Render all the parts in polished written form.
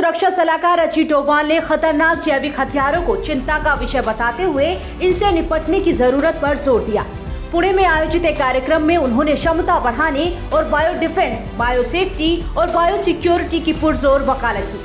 सुरक्षा सलाहकार अजीत डोभाल ने खतरनाक जैविक हथियारों को चिंता का विषय बताते हुए इनसे निपटने की जरूरत पर जोर दिया। पुणे में आयोजित एक कार्यक्रम में उन्होंने क्षमता बढ़ाने और बायो डिफेंस, बायो सेफ्टी और बायो सिक्योरिटी की पुरजोर वकालत की।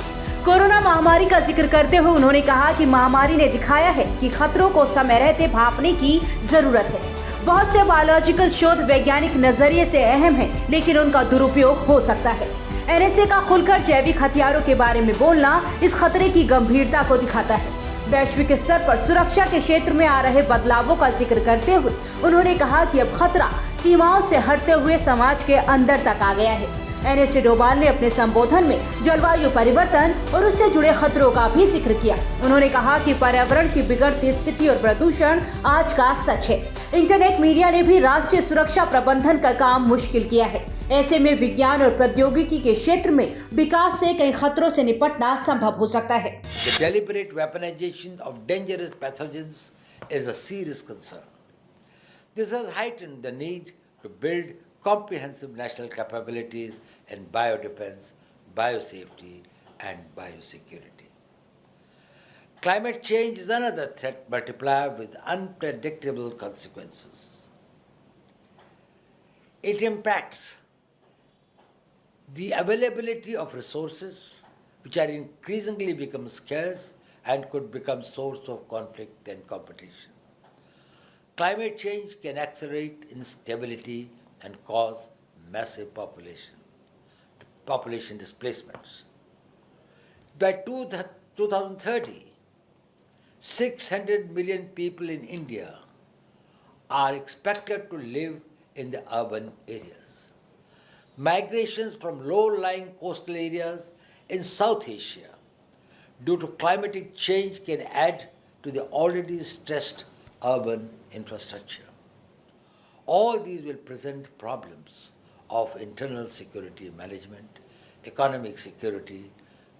कोरोना महामारी का जिक्र करते हुए उन्होंने कहा कि महामारी ने दिखाया है कि खतरों को समय रहते भांपने की जरूरत है। बहुत से बायोलॉजिकल शोध वैज्ञानिक नजरिए से अहम है, लेकिन उनका दुरुपयोग हो सकता है। एनएसए का खुलकर जैविक हथियारों के बारे में बोलना इस खतरे की गंभीरता को दिखाता है। वैश्विक स्तर पर सुरक्षा के क्षेत्र में आ रहे बदलावों का जिक्र करते हुए उन्होंने कहा कि अब खतरा सीमाओं से हटते हुए समाज के अंदर तक आ गया है। एनएसए डोभाल ने अपने संबोधन में जलवायु परिवर्तन और उससे जुड़े खतरों का भी जिक्र किया। उन्होंने कहा कि पर्यावरण की बिगड़ती स्थिति और प्रदूषण आज का सच है। इंटरनेट मीडिया ने भी राष्ट्रीय सुरक्षा प्रबंधन का काम मुश्किल किया है। ऐसे में विज्ञान और प्रौद्योगिकी के क्षेत्र में विकास से कई खतरों से निपटना संभव हो सकता है। The deliberate weaponization of dangerous pathogens is a serious concern. This has heightened the need to build comprehensive national capabilities in biodefense, biosafety, and biosecurity. Climate change is another threat multiplier with unpredictable consequences. It impacts the availability of resources, which are increasingly become scarce and could become source of conflict and competition. Climate change can accelerate instability and cause massive population displacements. By 2030, 600 million people in India are expected to live in the urban areas. Migrations from low-lying coastal areas in South Asia due to climatic change can add to the already stressed urban infrastructure. All these will present problems of internal security management, economic security,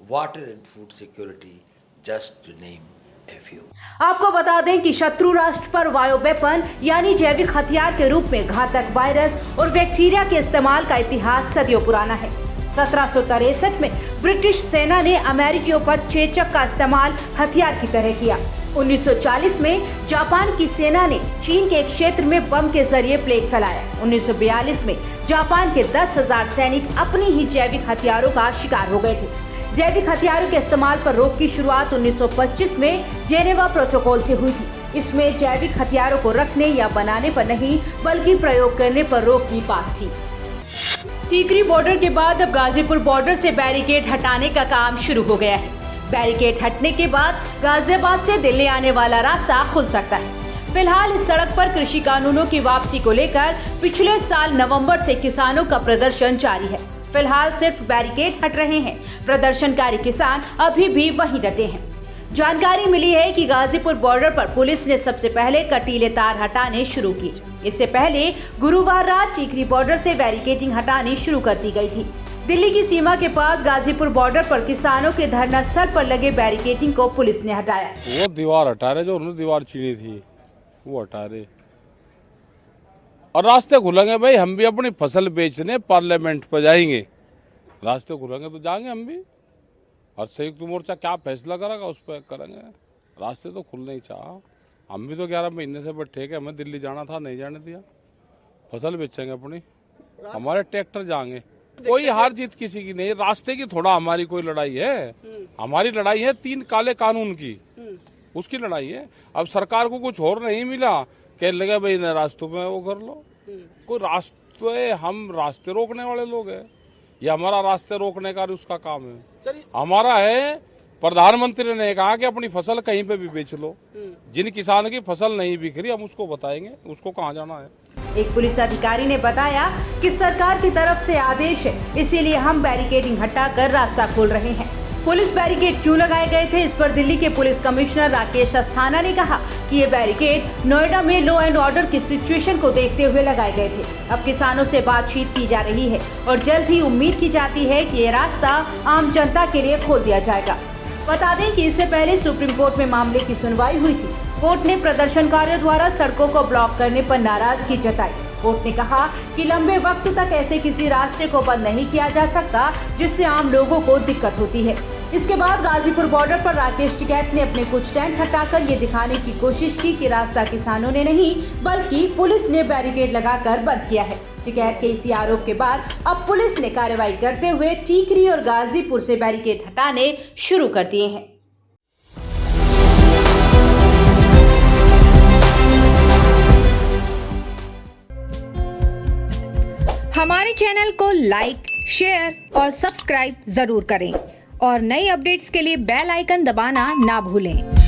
water and food security, just to name a few. आपको बता दें कि शत्रु राष्ट्र पर वायु weapon यानी जैविक हथियार के रूप में घातक वायरस और बैक्टीरिया के इस्तेमाल का इतिहास सदियों पुराना है। 1763 में ब्रिटिश सेना ने अमेरिकियों पर चेचक का इस्तेमाल हथियार की तरह किया। 1940 में जापान की सेना ने चीन के एक क्षेत्र में बम के जरिए प्लेग फैलाया। 1942 में जापान के 10,000 सैनिक अपनी ही जैविक हथियारों का शिकार हो गए थे। जैविक हथियारों के इस्तेमाल पर रोक की शुरुआत 1925 में जेनेवा प्रोटोकॉल से हुई थी। इसमें जैविक हथियारों को रखने या बनाने पर नहीं, बल्कि प्रयोग करने पर रोक की बात थी। टीकरी बॉर्डर के बाद अब गाजीपुर बॉर्डर से बैरिकेड हटाने का काम शुरू हो गया है। बैरिकेड हटने के बाद गाजियाबाद से दिल्ली आने वाला रास्ता खुल सकता है। फिलहाल इस सड़क पर कृषि कानूनों की वापसी को लेकर पिछले साल नवंबर से किसानों का प्रदर्शन जारी है। फिलहाल सिर्फ बैरिकेड हट रहे हैं। प्रदर्शनकारी किसान अभी भी वहीं डटे हैं। जानकारी मिली है कि गाजीपुर बॉर्डर पर पुलिस ने सबसे पहले कटीले तार हटाने शुरू किए। इससे पहले गुरुवार रात टीकरी बॉर्डर से बैरिकेडिंग हटानी शुरू कर दी गई थी। दिल्ली की सीमा के पास गाजीपुर बॉर्डर पर किसानों के धरना स्थल पर लगे बैरिकेडिंग को पुलिस ने हटाया। वो दीवार हटा रहे, जो उन्होंने दीवार चीनी थी वो हटा रहे और रास्ते खुलेंगे। भाई हम भी अपनी फसल बेचने पार्लियामेंट पर जाएंगे, रास्ते खुलेंगे तो जाएंगे हम भी। और संयुक्त मोर्चा क्या फैसला करेगा उस पर करेंगे। रास्ते तो खुलने ही चाह। हम भी तो 11 महीने से बैठे के हमें दिल्ली जाना था, नहीं जाने दिया। फसल बेचेंगे अपनी, हमारे ट्रैक्टर जाएंगे। कोई हार जीत किसी की नहीं, रास्ते की थोड़ा हमारी कोई लड़ाई है। हमारी लड़ाई है 3 काले कानून की, उसकी लड़ाई है। अब सरकार को कुछ और नहीं मिला, कहने लगे भाई रास्तों में वो कर लो। कोई रास्ते, हम रास्ते रोकने वाले लोग हैं, ये हमारा रास्ते रोकने का उसका काम है। हमारा है, प्रधानमंत्री ने कहा कि अपनी फसल कहीं पे भी बेच लो। जिन किसान की फसल नहीं बिक रही हम उसको बताएंगे उसको कहाँ जाना है। एक पुलिस अधिकारी ने बताया कि सरकार की तरफ से आदेश है, इसीलिए हम बैरिकेडिंग हटाकर रास्ता खोल रहे हैं। पुलिस बैरिकेड क्यों लगाए गए थे, इस पर दिल्ली के पुलिस कमिश्नर राकेश अस्थाना ने कहा कि ये बैरिकेड नोएडा में लॉ एंड ऑर्डर की सिचुएशन को देखते हुए लगाए गए थे। अब किसानों से बातचीत की जा रही है और जल्द ही उम्मीद की जाती है कि ये रास्ता आम जनता के लिए खोल दिया जाएगा। बता दें कि इससे पहले सुप्रीम कोर्ट में मामले की सुनवाई हुई थी। कोर्ट ने प्रदर्शनकारियों द्वारा सड़कों को ब्लॉक करने पर नाराजगी जताई। कोर्ट ने कहा कि लंबे वक्त तक ऐसे किसी रास्ते को बंद नहीं किया जा सकता जिससे आम लोगों को दिक्कत होती है। इसके बाद गाजीपुर बॉर्डर पर राकेश टिकैत ने अपने कुछ टेंट हटाकर ये दिखाने की कोशिश की कि रास्ता किसानों ने नहीं बल्कि पुलिस ने बैरिकेड लगाकर बंद किया है। टिकैत के इसी आरोप के बाद अब पुलिस ने कार्रवाई करते हुए टीकरी और गाजीपुर से बैरिकेड हटाने शुरू कर दिए हैं। हमारे चैनल को लाइक, शेयर और सब्सक्राइब जरूर करें और नई अपडेट्स के लिए बेल आइकन दबाना ना भूलें।